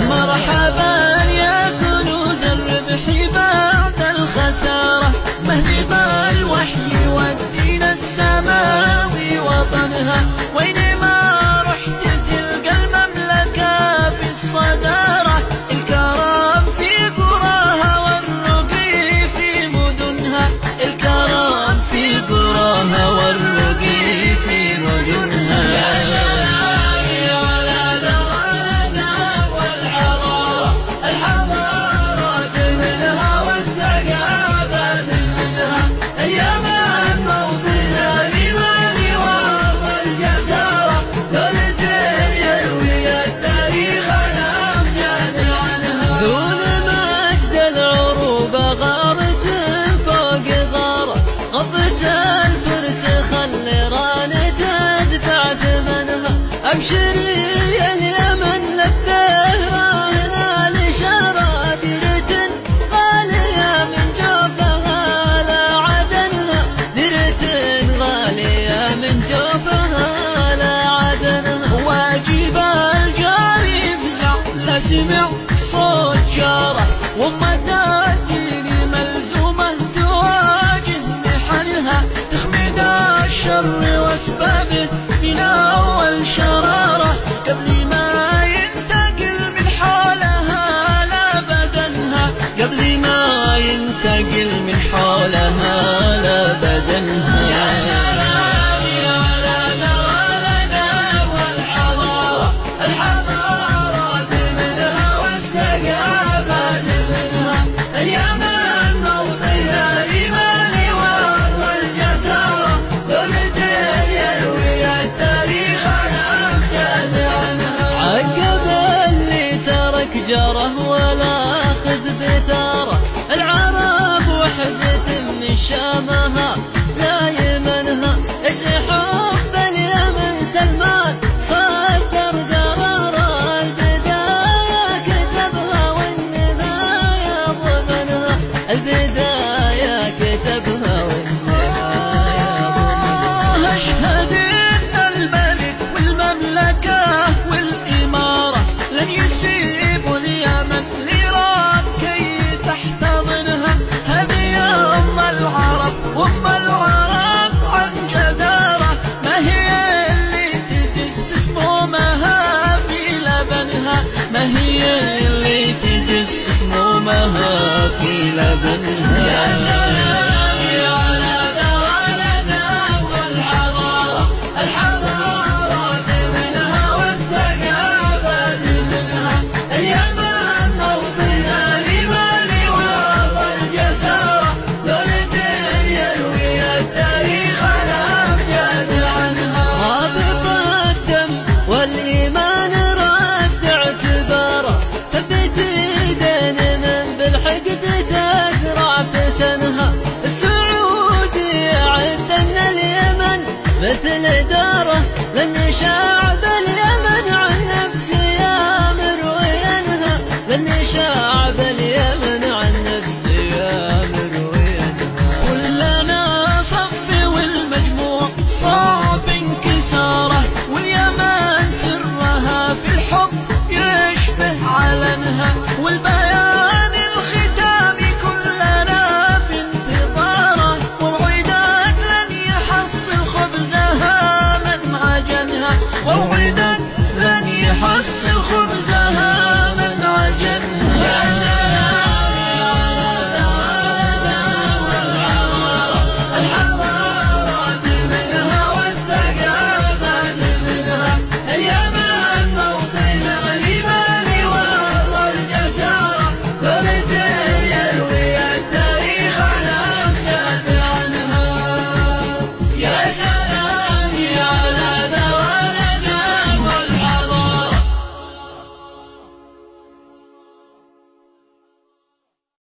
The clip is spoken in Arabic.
مرحبا يا كنوز الربح بعد الخسارة، مهبط الوحي والدين السماوي وطنها، وينما رحت تلقى المملكة في الصدارة، الكرم في قراها والرقي في مدنها، الكرم في قراها والرقي في مدنها. أبشري يا اليمن لبيه راهنا لشارة ديرة غالية من جوفها لا عدنها، ديرة غالية من جوفها لا عدنها. واجب الجاري يفزع لا سمع صوت جاره، وأمة الدين ملزومة تواجه محنها، تخمد الشر واسبابه من أول شرارة، قبل ما ينتقل من حولها لا بدنها، قبل ما ينتقل من حولها لا بدنها. يا سلام على دولتنا والحضارة، الحضارات منها والثقافات منها، اليمن موطنها الإيمان والجسارة، ثلث يروي التاريخ الأمجاد عنها. عقب اللي ترك جره ولا أخذ بثاره، العرب وحدة من شامها لا يمنها، اجل حب اليمن سلمان صدر قراره، البداية كتبها والنهاية ضمنها، البداية كتبها والنهاية ضمنها. أشهد إن الملك والمملكة والإمارة لن يسيبوا اليمن لإيران كي تحتضنها، هذه أم العرب وأم العرب عن جدارة، ما هي اللي تدس سمومها في لبنها، ما هي اللي تدس سمومها في لبنها. يا سلام على دولتنا والحضارة، الحضارات منها والثقافات منها، اليمن موطنها الإيمان والجسارة، ثلث يروي التاريخ الأمجاد عنها. رابط الدم والإيمان رد اعتباره، ثبت ايدين من بالحقد تزرع فتنها، السعودي عد ان اليمن مثل داره لن يشاع